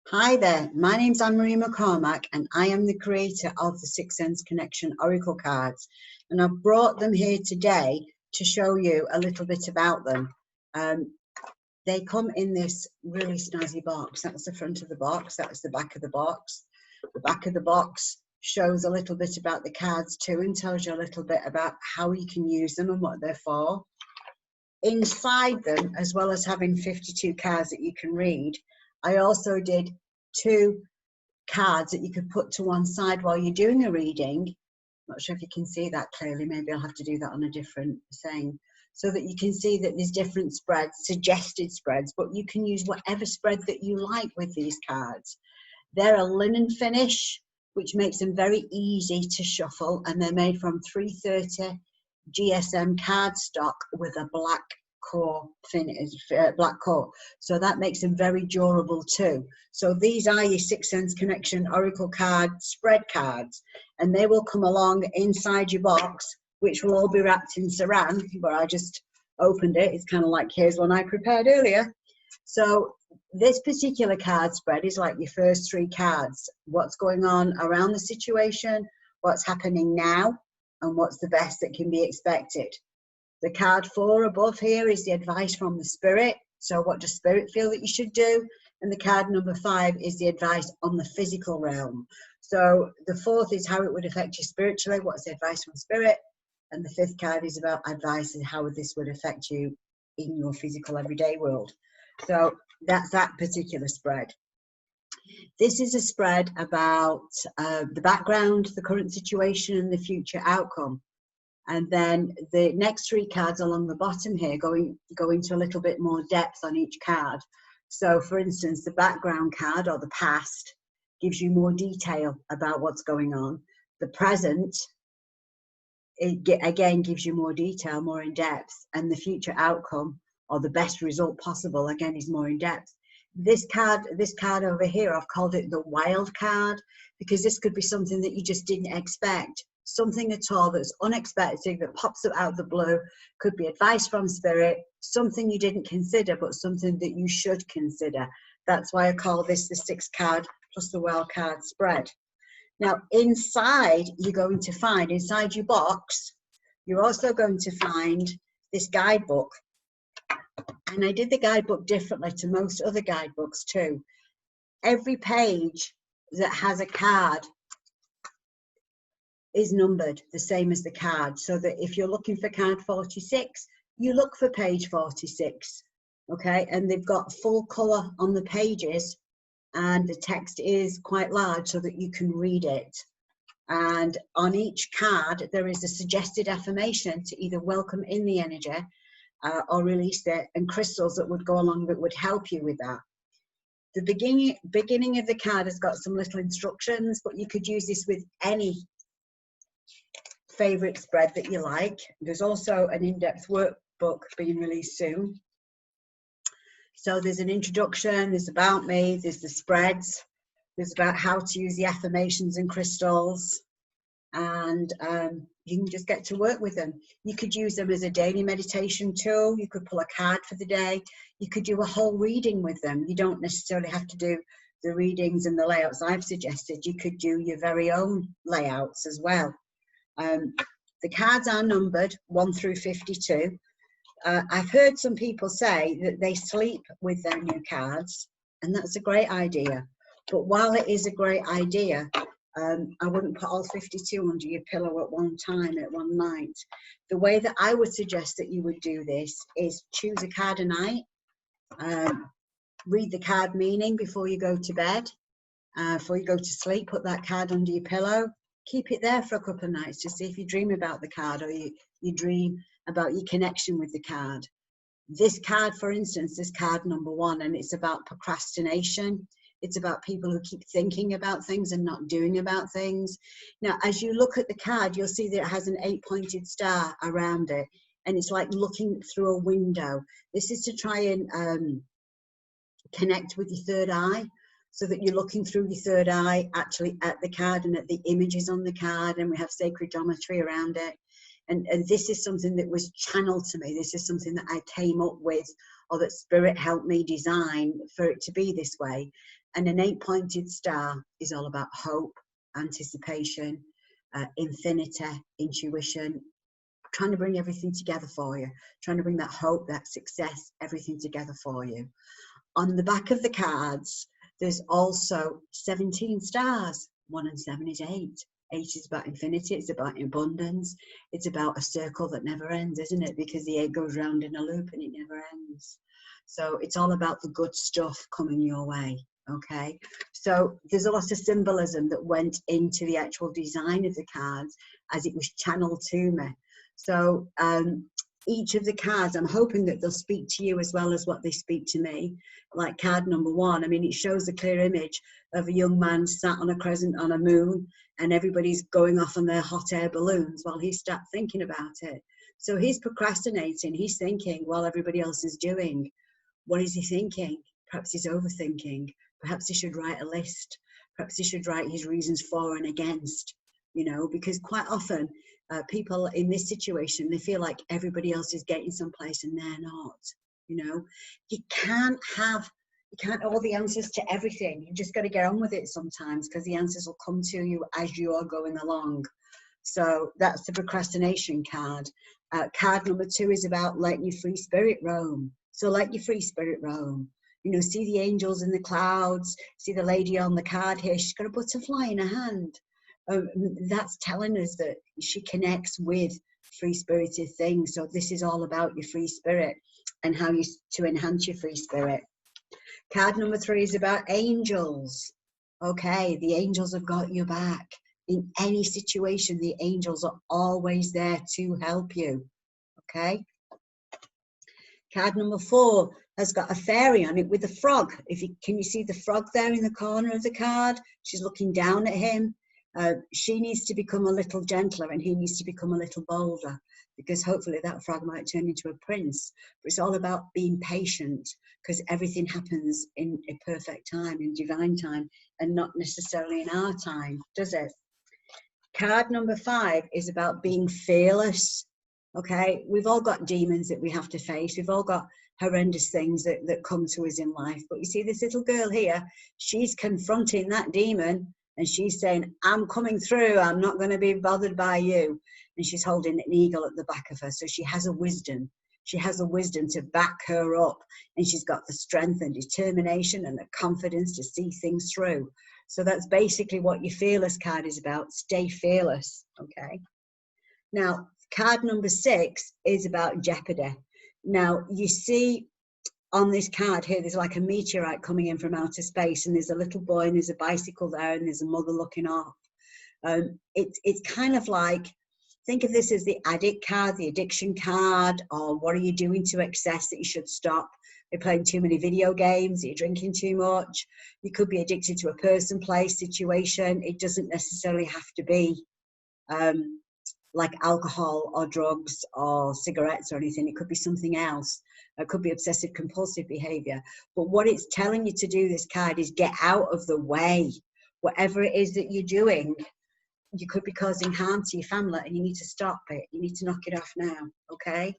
Hi there, my name's Anne-Marie McCormack and I am the creator of the Sixth Sense Connection Oracle cards, and I've brought them here today to show you a little bit about them. They come in this really snazzy box. That's the front of the box, that's the back of the box. The back of the box shows a little bit about the cards too and tells you a little bit about how you can use them and what they're for. Inside them, as well as having 52 cards that you can read, I also did 2 cards that you could put to one side while you're doing a reading. Not sure if you can see that clearly. Maybe I'll have to do that on a different thing, so that you can see that there's different spreads, suggested spreads, but you can use whatever spread that you like with these cards. They're a linen finish, which makes them very easy to shuffle, and they're made from 330 GSM cardstock with a black core finish, black core, so that makes them very durable too. So these are your Sixth Sense Connection Oracle card spread cards, and they will come along inside your box, which will all be wrapped in saran, where I just opened it. It's kind of like, here's one I prepared earlier. So this particular card spread is like your first 3 cards: what's going on around the situation, what's happening now, and what's the best that can be expected. The card 4 above here is the advice from the spirit. So what does spirit feel that you should do? And the card number 5 is the advice on the physical realm. So the 4th is how it would affect you spiritually. What's the advice from spirit? And the 5th card is about advice and how this would affect you in your physical everyday world. So that's that particular spread. This is a spread about the background, the current situation, and the future outcome. And then the next 3 cards along the bottom here go into a little bit more depth on each card. So for instance, the background card, or the past, gives you more detail about what's going on. The present, it again gives you more detail, more in depth. And the future outcome, or the best result possible, again is more in depth. This card over here, I've called it the wild card, because this could be something that you just didn't expect. Something at all that's unexpected, that pops up out of the blue. Could be advice from spirit, something you didn't consider, but something that you should consider. That's why I call this the 6 card plus the wild card spread. Now inside, you're going to find, inside your box, you're also going to find this guidebook. And I did the guidebook differently to most other guidebooks too. Every page that has a card is numbered the same as the card, so that if you're looking for card 46, you look for page 46. Okay, and they've got full color on the pages, and the text is quite large so that you can read it. And on each card there is a suggested affirmation to either welcome in the energy or release it, and crystals that would go along that would help you with that. The beginning of the card has got some little instructions, but you could use this with any favorite spread that you like. There's also an in-depth workbook being released soon. So there's an introduction, there's about me, there's the spreads, there's about how to use the affirmations and crystals, and you can just get to work with them. You could use them as a daily meditation tool. You could pull a card for the day. You could do a whole reading with them. You don't necessarily have to do the readings and the layouts I've suggested. You could do your very own layouts as well. The cards are numbered 1 through 52. I've heard some people say that they sleep with their new cards, and that's a great idea. But while it is a great idea, I wouldn't put all 52 under your pillow at one time, at one night. The way that I would suggest that you would do this is choose a card a night, read the card meaning before you go to bed, before you go to sleep. Put that card under your pillow. Keep it there for a couple of nights to see if you dream about the card, or you dream about your connection with the card. This card, for instance, is card number 1, and it's about procrastination. It's about people who keep thinking about things and not doing about things. Now, as you look at the card, you'll see that it has an 8-pointed star around it, and it's like looking through a window. This is to try and connect with your third eye, so that you're looking through your third eye actually at the card and at the images on the card, and we have sacred geometry around it. And this is something that was channeled to me. This is something that I came up with, or that spirit helped me design for it to be this way. And an 8-pointed star is all about hope, anticipation, infinity, intuition, trying to bring everything together for you, trying to bring that hope, that success, everything together for you. On the back of the cards, there's also 17 stars. 1 and 7 is 8. 8 is about infinity, it's about abundance, it's about a circle that never ends, isn't it? Because the 8 goes round in a loop and it never ends. So it's all about the good stuff coming your way, okay? So there's a lot of symbolism that went into the actual design of the cards as it was channeled to me. So each of the cards, I'm hoping that they'll speak to you as well as what they speak to me. Like card number 1, I mean, it shows a clear image of a young man sat on a crescent on a moon, and everybody's going off on their hot air balloons while he starts thinking about it. So he's procrastinating, he's thinking while everybody else is doing. What is he thinking? Perhaps he's overthinking. Perhaps he should write a list. Perhaps he should write his reasons for and against, you know, because quite often people in this situation, they feel like everybody else is getting someplace and they're not, you know. You can't have all the answers to everything. You just got to get on with it sometimes, because the answers will come to you as you are going along. So that's the procrastination card. Card number 2 is about letting your free spirit roam. So let your free spirit roam. You know, see the angels in the clouds, see the lady on the card here, she's got a butterfly in her hand. That's telling us that she connects with free-spirited things. So this is all about your free spirit and how to enhance your free spirit. Card number 3 is about angels. Okay, the angels have got your back. In any situation, the angels are always there to help you. Okay. Card number 4 has got a fairy on it with a frog. Can you see the frog there in the corner of the card? She's looking down at him. She needs to become a little gentler and he needs to become a little bolder, because hopefully that frog might turn into a prince. But it's all about being patient, because everything happens in a perfect time, in divine time, and not necessarily in our time, does it? Card number 5 is about being fearless. Okay, we've all got demons that we have to face. We've all got horrendous things that come to us in life. But you see this little girl here, she's confronting that demon and she's saying, I'm coming through. I'm not going to be bothered by you. And she's holding an eagle at the back of her. So she has a wisdom. She has a wisdom to back her up. And she's got the strength and determination and the confidence to see things through. So that's basically what your fearless card is about. Stay fearless. Okay. Now, card number 6 is about jeopardy. Now, you see on this card here, there's like a meteorite coming in from outer space, and there's a little boy and there's a bicycle there and there's a mother looking off. It's kind of like, think of this as the addict card, the addiction card, or what are you doing to excess that you should stop? You're playing too many video games, you're drinking too much, you could be addicted to a person, place, situation. It doesn't necessarily have to be like alcohol or drugs or cigarettes or anything. It could be something else. It could be obsessive compulsive behavior. But what it's telling you to do, this card, is get out of the way. Whatever it is that you're doing, you could be causing harm to your family and you need to stop it. You need to knock it off now, okay?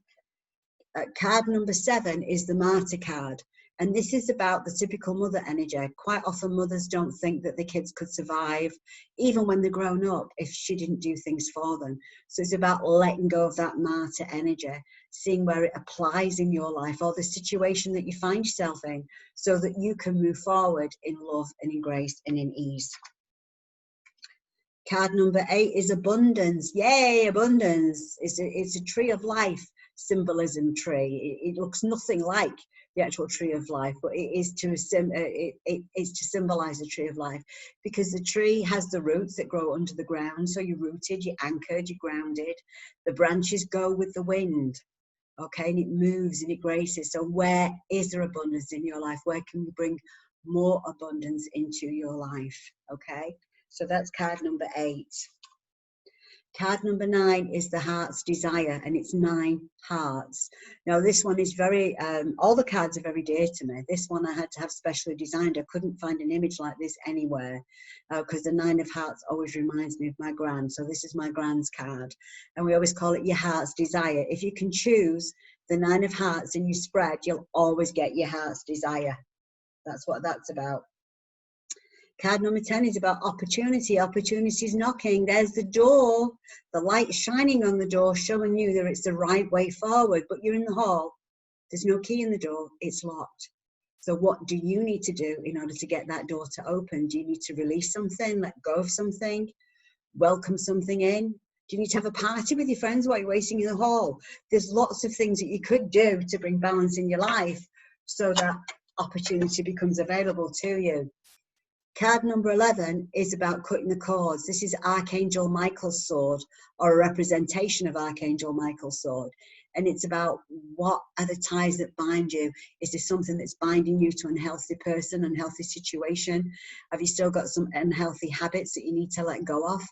Card number 7 is the martyr card. And this is about the typical mother energy. Quite often mothers don't think that the kids could survive, even when they're grown up, if she didn't do things for them. So it's about letting go of that martyr energy, seeing where it applies in your life or the situation that you find yourself in, so that you can move forward in love and in grace and in ease. Card number 8 is abundance. Yay, abundance. It's a tree of life symbolism tree. It looks nothing like the actual tree of life, but it is to symbolize the tree of life, because the tree has the roots that grow under the ground. So you're rooted, you're anchored, you're grounded. The branches go with the wind, okay, and it moves and it graces. So where is there abundance in your life? Where can we bring more abundance into your life? Okay, so that's card number 8. Card number 9 is the heart's desire, and it's 9 hearts. Now this one is very, all the cards are very dear to me. This one I had to have specially designed. I couldn't find an image like this anywhere, because the 9 of hearts always reminds me of my gran. So this is my gran's card, and we always call it your heart's desire. If you can choose the 9 of hearts in your spread, you'll always get your heart's desire. That's what that's about. Card number 10 is about opportunity. Opportunity is knocking. There's the door, the light shining on the door, showing you that it's the right way forward, but you're in the hall. There's no key in the door. It's locked. So what do you need to do in order to get that door to open? Do you need to release something, let go of something, welcome something in? Do you need to have a party with your friends while you're waiting in the hall? There's lots of things that you could do to bring balance in your life so that opportunity becomes available to you. Card number 11 is about cutting the cords. This is Archangel Michael's sword, or a representation of Archangel Michael's sword. And it's about what are the ties that bind you? Is there something that's binding you to an unhealthy person, unhealthy situation? Have you still got some unhealthy habits that you need to let go of?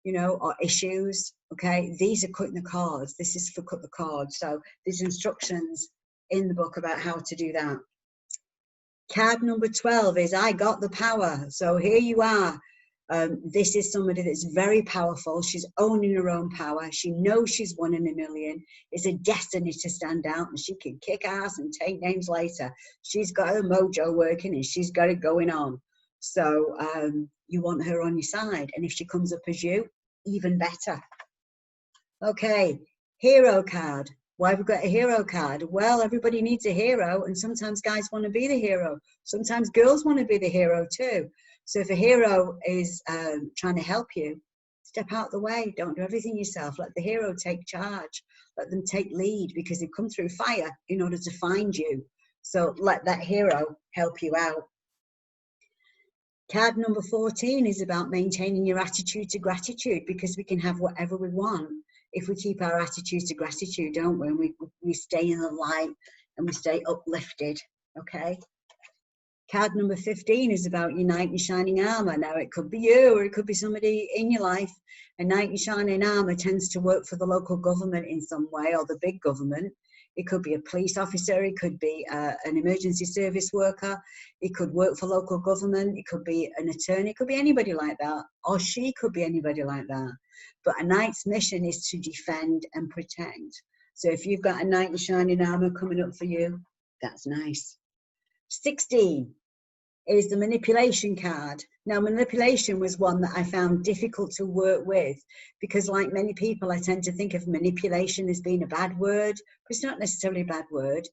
You know, or issues? Okay, these are cutting the cords. This is for cut the cords. So there's instructions in the book about how to do that. Card number 12 is I got the power. So here you are. This is somebody that's very powerful. She's owning her own power. She knows she's 1 in a million. It's a destiny to stand out, and she can kick ass and take names later. She's got her mojo working, and she's got it going on. So you want her on your side. And if she comes up as you, even better. Okay, hero card. Why have we got a hero card? Well, everybody needs a hero, and sometimes guys want to be the hero. Sometimes girls want to be the hero too. So if a hero is trying to help you, step out the way. Don't do everything yourself. Let the hero take charge. Let them take lead, because they've come through fire in order to find you. So let that hero help you out. Card number 14 is about maintaining your attitude to gratitude, because we can have whatever we want if we keep our attitude to gratitude, don't we? And we stay in the light and we stay uplifted, okay? Card number 15 is about your knight in shining armor. Now, it could be you, or it could be somebody in your life. A knight in shining armor tends to work for the local government in some way, or the big government. It could be a police officer, it could be an emergency service worker, it could work for local government, it could be an attorney, it could be anybody like that, or she could be anybody like that. But a knight's mission is to defend and protect. So if you've got a knight in shining armor coming up for you, that's nice. 16 is the manipulation card. Now, manipulation was one that I found difficult to work with, because like many people, I tend to think of manipulation as being a bad word, but it's not necessarily a bad word.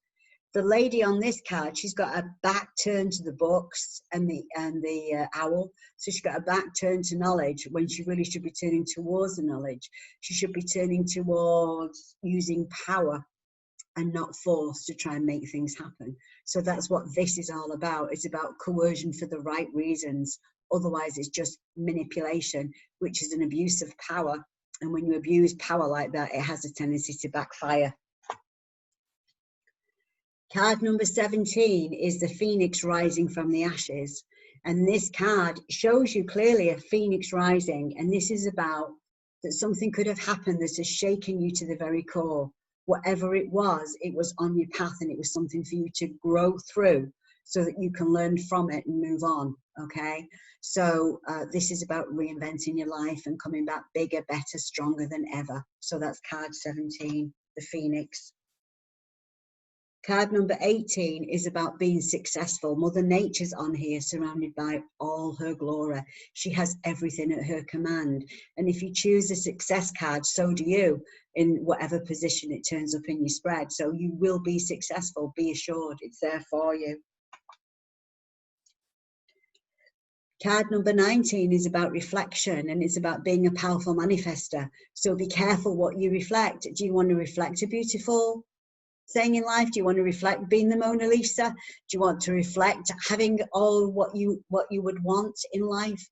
The lady on this card, she's got her back turned to the books and the owl. So she's got her back turned to knowledge, when she really should be turning towards the knowledge. She should be turning towards using power and not force to try and make things happen. So that's what this is all about. It's about coercion for the right reasons. Otherwise, it's just manipulation, which is an abuse of power. And when you abuse power like that, it has a tendency to backfire. Card number 17 is the phoenix rising from the ashes. And this card shows you clearly a phoenix rising. And this is about that something could have happened that has shaken you to the very core. Whatever it was on your path, and it was something for you to grow through so that you can learn from it and move on, okay? So this is about reinventing your life and coming back bigger, better, stronger than ever. So that's card 17, the phoenix. Card number 18 is about being successful. Mother Nature's on here, surrounded by all her glory. She has everything at her command. And if you choose a success card, so do you, in whatever position it turns up in your spread. So you will be successful, be assured. It's there for you. Card number 19 is about reflection, and it's about being a powerful manifester. So be careful what you reflect. Do you want to reflect a beautiful thing in life? Do you want to reflect being the Mona Lisa? Do you want to reflect having all what you would want in life?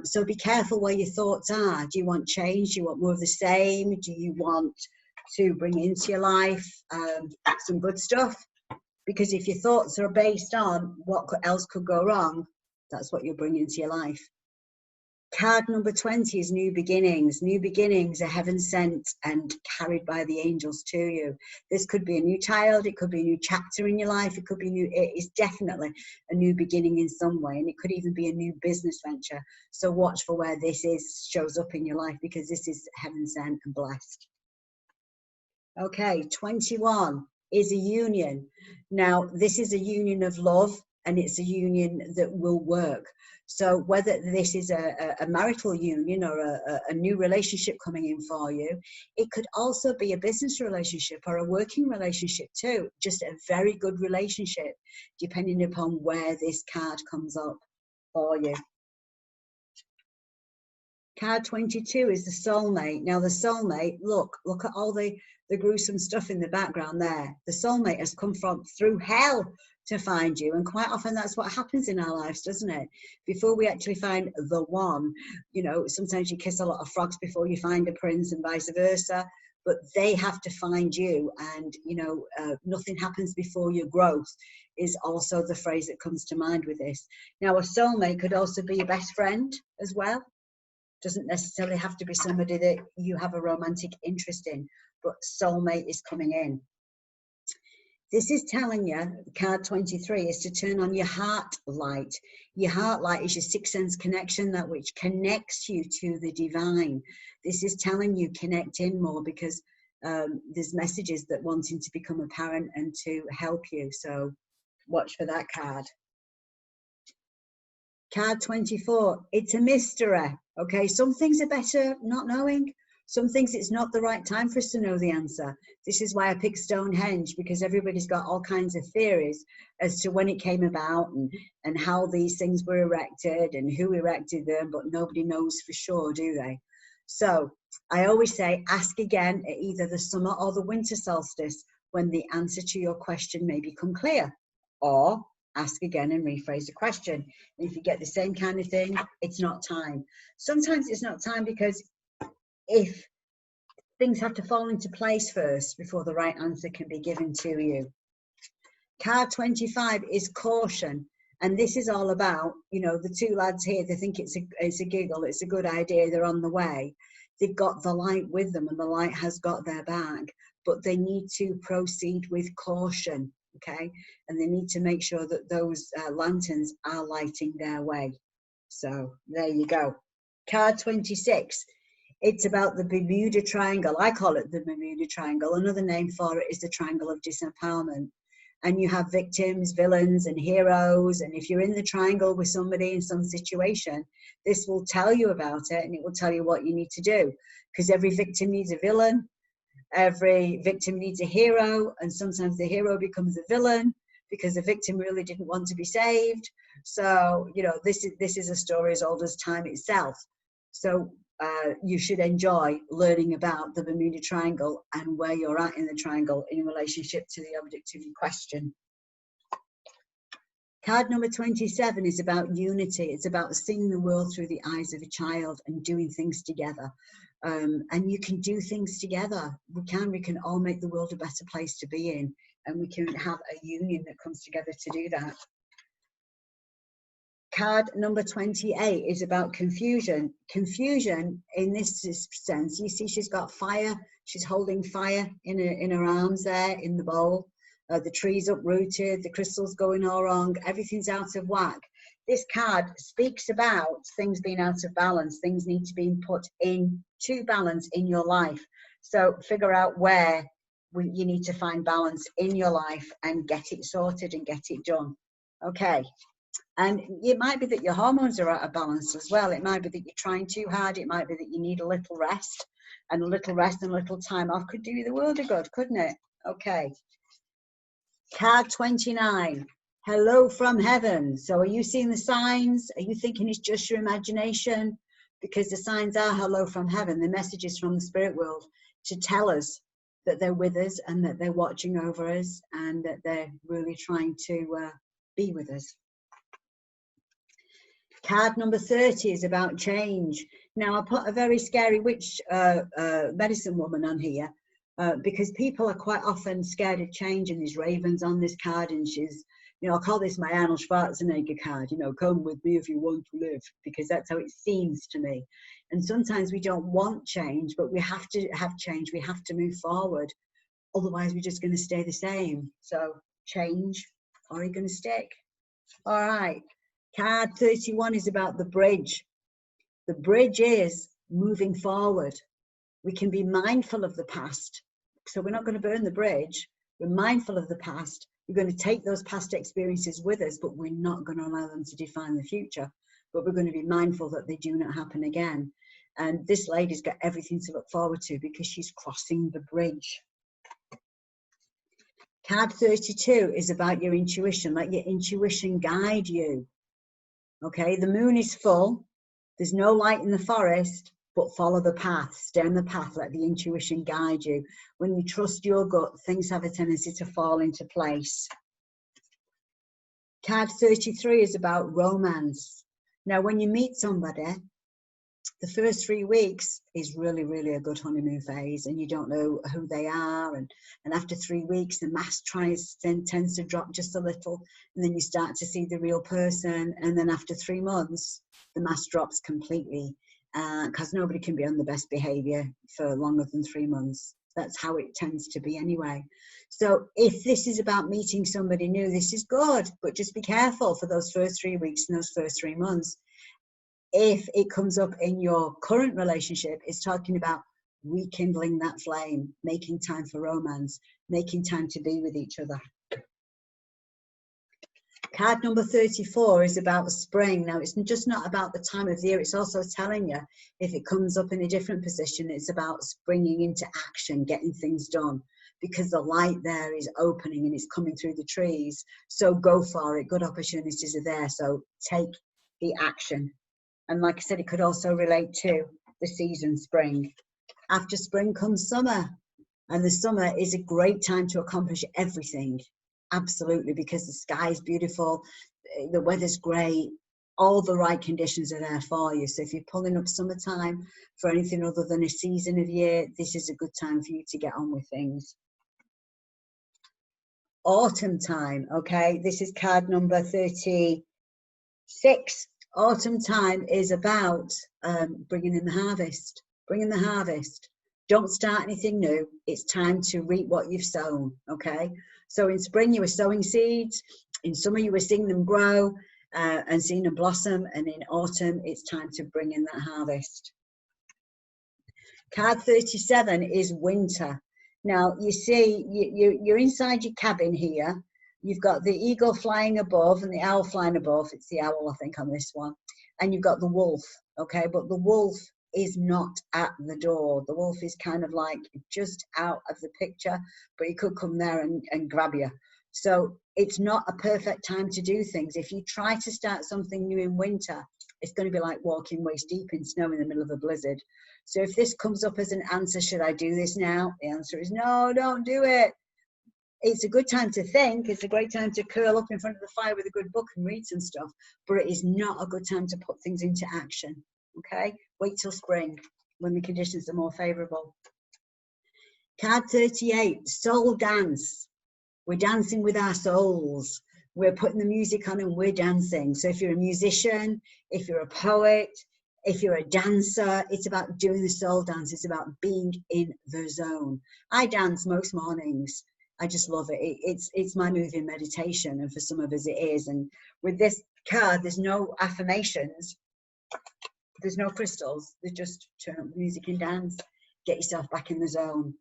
So be careful where your thoughts are. Do you want change? Do you want more of the same? Do you want to bring into your life some good stuff? Because if your thoughts are based on what else could go wrong, that's what you'll bring into your life. Card number 20 is new beginnings. New beginnings are heaven sent and carried by the angels to you. This could be a new child. It could be a new chapter in your life. It could be new. It is definitely a new beginning in some way. And it could even be a new business venture. So watch for where this shows up in your life, because this is heaven sent and blessed. Okay, 21 is a union. Now, this is a union of love and it's a union that will work. So whether this is a marital union or a new relationship coming in for you, it could also be a business relationship or a working relationship too, just a very good relationship, depending upon where this card comes up for you. Card 22 is the soulmate. Now the soulmate, look at all the gruesome stuff in the background there. The soulmate has come from through hell to find you, and quite often that's what happens in our lives, doesn't it? Before we actually find the one, you know, sometimes you kiss a lot of frogs before you find a prince and vice versa, but they have to find you. And you know, nothing happens before your growth is also the phrase that comes to mind with this. Now a soulmate could also be your best friend as well. Doesn't necessarily have to be somebody that you have a romantic interest in, but soulmate is coming in. This is telling you, card 23, is to turn on your heart light. Your heart light is your sixth sense connection, that which connects you to the divine. This is telling you connect in more, because there's messages that wanting to become apparent and to help you. So watch for that card. Card 24, it's a mystery. Okay, some things are better not knowing. Some things it's not the right time for us to know the answer. This is why I picked Stonehenge, because everybody's got all kinds of theories as to when it came about and how these things were erected and who erected them, but nobody knows for sure, do they? So I always say, ask again at either the summer or the winter solstice when the answer to your question may become clear, or ask again and rephrase the question. And if you get the same kind of thing, it's not time. Sometimes it's not time because if things have to fall into place first before the right answer can be given to you. Card 25 is caution. And this is all about, you know, the two lads here, they think it's a giggle, it's a good idea, they're on the way. They've got the light with them and the light has got their back, but they need to proceed with caution, okay? And they need to make sure that those lanterns are lighting their way. So there you go. Card 26. It's about the Bermuda Triangle. I call it the Bermuda Triangle. Another name for it is the Triangle of Disempowerment. And you have victims, villains, and heroes. And if you're in the triangle with somebody in some situation, this will tell you about it, and it will tell you what you need to do. Because every victim needs a villain, every victim needs a hero, and sometimes the hero becomes a villain because the victim really didn't want to be saved. So, you know, this is a story as old as time itself. So you should enjoy learning about the Bermuda Triangle and where you're at in the triangle in relationship to the object of your question. Card number 27 is about unity. It's about seeing the world through the eyes of a child and doing things together. And you can do things together. We can all make the world a better place to be in, and we can have a union that comes together to do that. Card number 28 is about confusion. Confusion in this sense, you see she's got fire. She's holding fire in her arms there in the bowl. The tree's uprooted, the crystal's going all wrong, everything's out of whack. This card speaks about things being out of balance. Things need to be put into balance in your life. So figure out where you need to find balance in your life and get it sorted and get it done. Okay. And it might be that your hormones are out of balance as well. It might be that you're trying too hard. It might be that you need a little rest, and a little rest and a little time off could do you the world of good, couldn't it? Okay. Card 29. Hello from heaven. So are you seeing the signs? Are you thinking it's just your imagination? Because the signs are hello from heaven. The messages from the spirit world to tell us that they're with us and that they're watching over us and that they're really trying to be with us. Card number 30 is about change. Now I put a very scary witch medicine woman on here because people are quite often scared of change, and there's ravens on this card, and she's, you know, I call this my Arnold Schwarzenegger card, you know, come with me if you want to live, because that's how it seems to me. And sometimes we don't want change, but we have to have change. We have to move forward. Otherwise, we're just going to stay the same. So change, or are you going to stick? All right. Card 31 is about the bridge. The bridge is moving forward. We can be mindful of the past. So we're not going to burn the bridge. We're mindful of the past, We're going to take those past experiences with us, but we're not going to allow them to define the future. But we're going to be mindful that they do not happen again. And this lady's got everything to look forward to because she's crossing the bridge. Card 32 is about your intuition. Let your intuition guide you. Okay, the moon is full. There's no light in the forest, but follow the path. Stay on the path. Let the intuition guide you. When you trust your gut, things have a tendency to fall into place. Card 33 is about romance. Now, when you meet somebody, the first 3 weeks is really, really a good honeymoon phase, and you don't know who they are. And after 3 weeks, the mask tends to drop just a little, and then you start to see the real person. And then after 3 months, the mask drops completely, because nobody can be on the best behavior for longer than 3 months. That's how it tends to be anyway. So if this is about meeting somebody new, this is good, but just be careful for those first 3 weeks and those first 3 months. If it comes up in your current relationship, it's talking about rekindling that flame, making time for romance, making time to be with each other. Card number 34 is about spring. Now, it's just not about the time of the year. It's also telling you, if it comes up in a different position, it's about springing into action, getting things done, because the light there is opening and it's coming through the trees. So go for it. Good opportunities are there. So take the action. And like I said, it could also relate to the season spring. After spring comes summer, and the summer is a great time to accomplish everything. Absolutely, because the sky is beautiful, the weather's great, all the right conditions are there for you. So if you're pulling up summertime for anything other than a season of year, this is a good time for you to get on with things. Autumn time, okay, this is card number 36. Autumn time is about bringing in the harvest. Bringing the harvest. Don't start anything new. It's time to reap what you've sown, okay? So in spring, you were sowing seeds. In summer, you were seeing them grow and seeing them blossom. And in autumn, it's time to bring in that harvest. Card 37 is winter. Now, you see, you're inside your cabin here. You've got the eagle flying above and the owl flying above. It's the owl, I think, on this one. And you've got the wolf, okay? But the wolf is not at the door. The wolf is kind of like just out of the picture, but he could come there and grab you. So it's not a perfect time to do things. If you try to start something new in winter, it's going to be like walking waist deep in snow in the middle of a blizzard. So if this comes up as an answer, should I do this now? The answer is no, don't do it. It's a good time to think. It's a great time to curl up in front of the fire with a good book and read some stuff, but it is not a good time to put things into action, okay? Wait till spring when the conditions are more favorable. Card 38, soul dance. We're dancing with our souls. We're putting the music on and we're dancing. So if you're a musician, if you're a poet, if you're a dancer, it's about doing the soul dance. It's about being in the zone. I dance most mornings. I just love it. It's my moving meditation, and for some of us it is. And with this card, there's no affirmations, there's no crystals. They just turn up the music and dance. Get yourself back in the zone.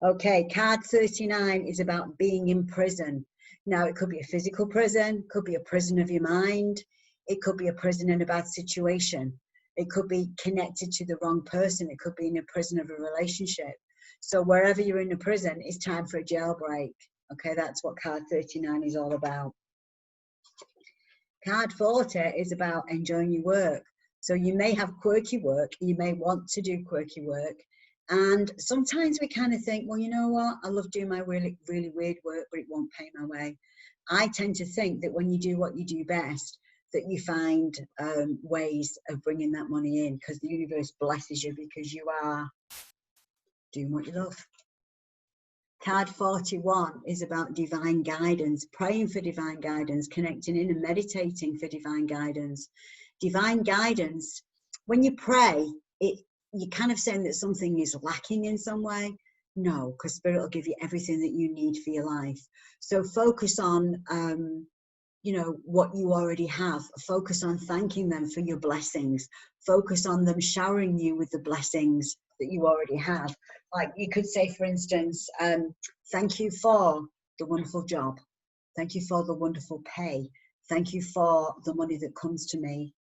Okay, card 39 is about being in prison. Now, it could be a physical prison, could be a prison of your mind. It could be a prison in a bad situation. It could be connected to the wrong person. It could be in a prison of a relationship. So wherever you're in a prison, it's time for a jailbreak. Okay, that's what card 39 is all about. Card 40 is about enjoying your work. So you may have quirky work. You may want to do quirky work. And sometimes we kind of think, well, you know what? I love doing my really, really weird work, but it won't pay my way. I tend to think that when you do what you do best, that you find ways of bringing that money in, because the universe blesses you because you are doing what you love. Card 41 is about divine guidance, praying for divine guidance, connecting in and meditating for divine guidance. Divine guidance, when you pray, you're kind of saying that something is lacking in some way. No, because Spirit will give you everything that you need for your life. So focus on, what you already have. Focus on thanking them for your blessings. Focus on them showering you with the blessings that you already have. Like you could say, for instance, thank you for the wonderful job. Thank you for the wonderful pay. Thank you for the money that comes to me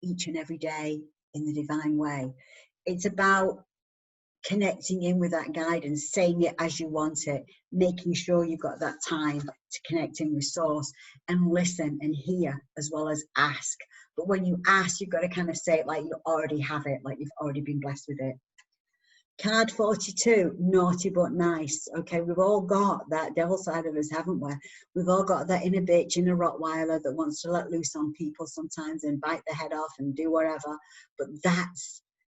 each and every day in the divine way. It's about connecting in with that guidance, saying it as you want it, making sure you've got that time to connect in with source and listen and hear as well as ask. But when you ask, you've got to kind of say it like you already have it, like you've already been blessed with it. Card 42, naughty but nice. Okay, we've all got that devil side of us, haven't we? We've all got that inner bitch, inner Rottweiler that wants to let loose on people sometimes and bite the head off and do whatever. But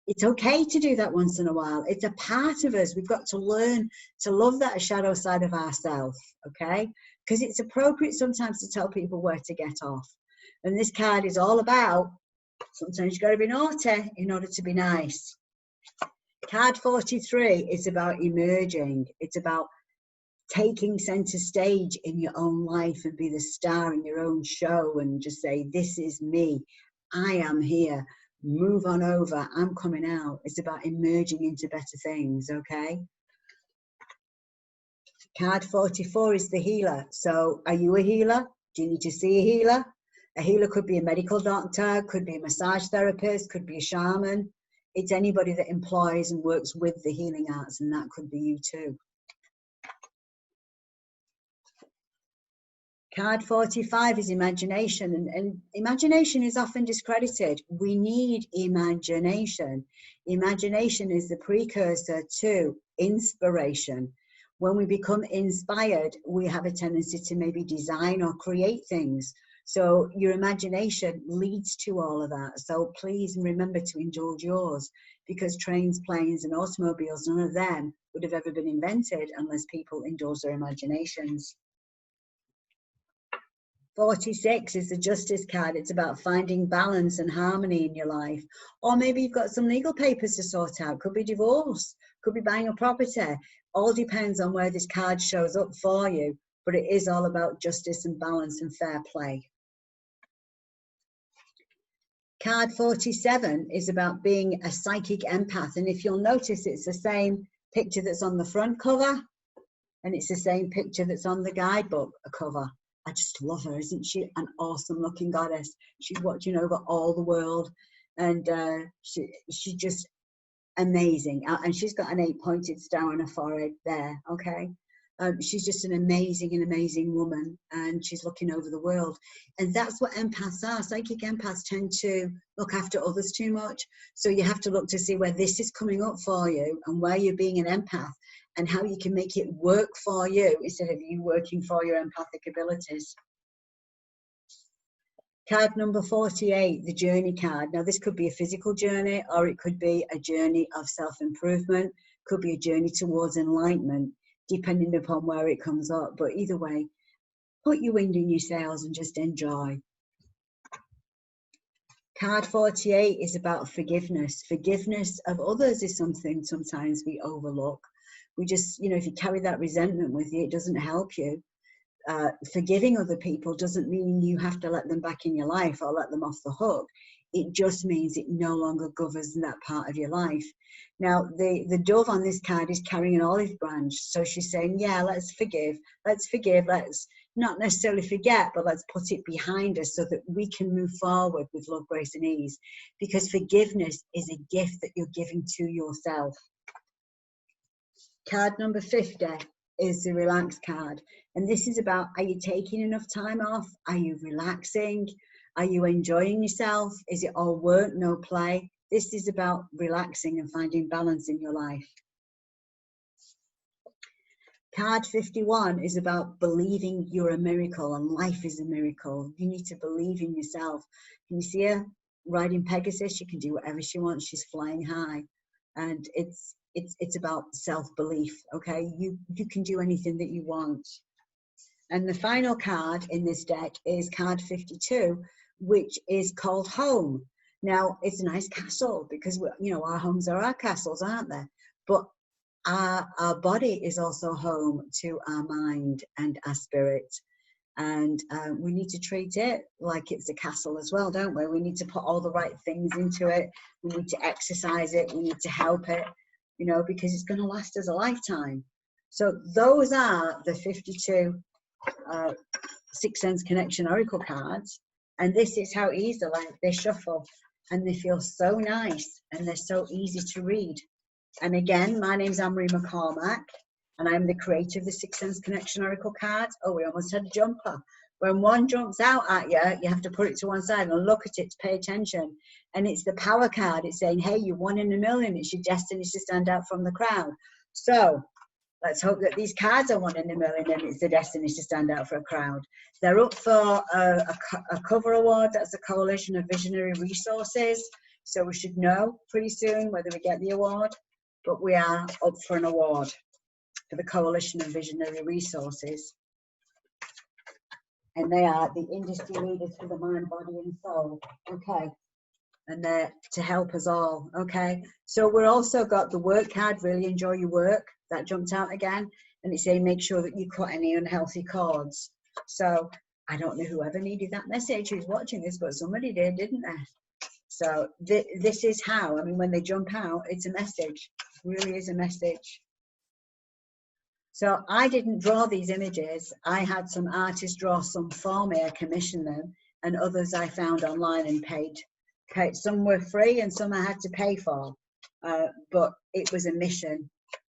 it's okay to do that once in a while. It's a part of us. We've got to learn to love that shadow side of ourselves, okay? Because it's appropriate sometimes to tell people where to get off. And this card is all about, sometimes you've got to be naughty in order to be nice. Card 43 is about emerging. It's about taking center stage in your own life and be the star in your own show and just say, this is me. I am here. Move on over. I'm coming out. It's about emerging into better things, okay? Card 44 is the healer. So are you a healer? Do you need to see a healer? A healer could be a medical doctor, could be a massage therapist, could be a shaman. It's anybody that employs and works with the healing arts, and that could be you too. Card 45 is imagination, and imagination is often discredited. We need imagination. Imagination is the precursor to inspiration. When we become inspired, we have a tendency to maybe design or create things. So your imagination leads to all of that. So please remember to indulge yours, because trains, planes, and automobiles, none of them would have ever been invented unless people indulge their imaginations. 46 is the justice card. It's about finding balance and harmony in your life. Or maybe you've got some legal papers to sort out. Could be divorce, could be buying a property. All depends on where this card shows up for you. But it is all about justice and balance and fair play. Card 47 is about being a psychic empath. And if you'll notice, it's the same picture that's on the front cover. And it's the same picture that's on the guidebook cover. I just love her. Isn't she an awesome looking goddess? She's watching over all the world. And she's just amazing. And she's got an 8-pointed star on her forehead there, okay? She's just an amazing woman, and she's looking over the world. And that's what empaths are. Psychic empaths tend to look after others too much. So you have to look to see where this is coming up for you and where you're being an empath and how you can make it work for you instead of you working for your empathic abilities. Card number 48, the journey card. Now this could be a physical journey, or it could be a journey of self-improvement, could be a journey towards enlightenment, depending upon where it comes up. But either way, put your wind in your sails and just enjoy. Card 48 is about forgiveness. Forgiveness of others is something sometimes we overlook. We just, if you carry that resentment with you, it doesn't help you. Forgiving other people doesn't mean you have to let them back in your life or let them off the hook. It just means it no longer governs that part of your life. Now, the dove on this card is carrying an olive branch. So she's saying, yeah, let's forgive. Let's not necessarily forget, but let's put it behind us so that we can move forward with love, grace, and ease. Because forgiveness is a gift that you're giving to yourself. Card number 50 is the relax card. And this is about, are you taking enough time off? Are you relaxing? Are you enjoying yourself? Is it all work, no play? This is about relaxing and finding balance in your life. Card 51 is about believing you're a miracle and life is a miracle. You need to believe in yourself. Can you see her riding Pegasus? She can do whatever she wants. She's flying high. And it's about self-belief, okay? You can do anything that you want. And the final card in this deck is card 52, which is called home. Now, it's a nice castle because, our homes are our castles, aren't they? But our body is also home to our mind and our spirit. And we need to treat it like it's a castle as well, don't we? We need to put all the right things into it. We need to exercise it. We need to help it, because it's going to last us a lifetime. So those are the 52 Sixth Sense Connection Oracle cards, and this is how easy, like, they shuffle, and they feel so nice, and they're so easy to read. And again, my name's Anne-Marie McCormack, and I'm the creator of the Sixth Sense Connection Oracle cards. Oh, we almost had a jumper. When one jumps out at you, you have to put it to one side and look at it to pay attention. And it's the power card. It's saying, hey, you're 1 in a million. It's your destiny to stand out from the crowd. So let's hope that these cards are 1 in a million, and it's the destiny to stand out for a crowd. They're up for a cover award. That's the Coalition of Visionary Resources. So we should know pretty soon whether we get the award. But we are up for an award for the Coalition of Visionary Resources. And they are the industry leaders for the mind, body, and soul. Okay. And they're to help us all. Okay. So we're also got the work card, really enjoy your work. That jumped out again. And it's saying make sure that you cut any unhealthy cords. So I don't know whoever needed that message who's watching this, but somebody did, didn't they? So this is how, I mean, when they jump out, it's a message. It really is a message. So I didn't draw these images. I had some artists draw some for me. I commissioned them, and others I found online and paid. Some were free and some I had to pay for. But it was a mission,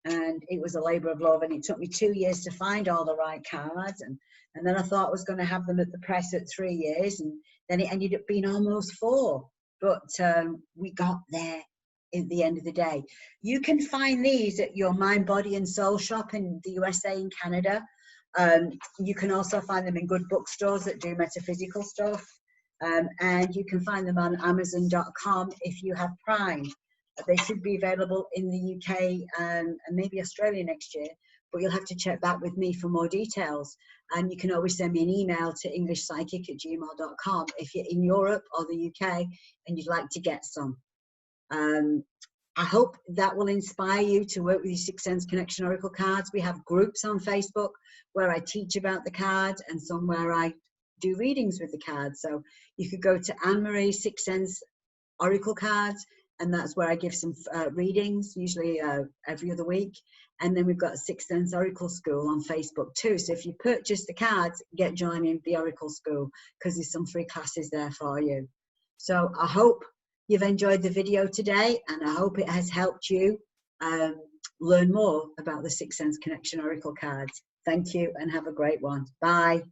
and it was a labor of love, and it took me 2 years to find all the right cards, and then I thought I was going to have them at the press at 3 years, and then it ended up being almost 4. But we got there at the end of the day. You can find these at your Mind, Body and Soul shop in the USA and Canada. You can also find them in good bookstores that do metaphysical stuff, and you can find them on Amazon.com if you have Prime. They should be available in the UK and maybe Australia next year, but you'll have to check back with me for more details. And you can always send me an email to englishpsychic@gmail.com if you're in Europe or the UK and you'd like to get some. I hope that will inspire you to work with your Sixth Sense Connection Oracle cards. We have groups on Facebook where I teach about the cards, and some where I do readings with the cards. So you could go to Anne-Marie Sixth Sense Oracle cards, and that's where I give some readings, usually every other week. And then we've got Sixth Sense Oracle School on Facebook too. So if you purchase the cards, get joining the Oracle School, because there's some free classes there for you. So I hope you've enjoyed the video today, and I hope it has helped you learn more about the Sixth Sense Connection Oracle cards. Thank you, and have a great one. Bye.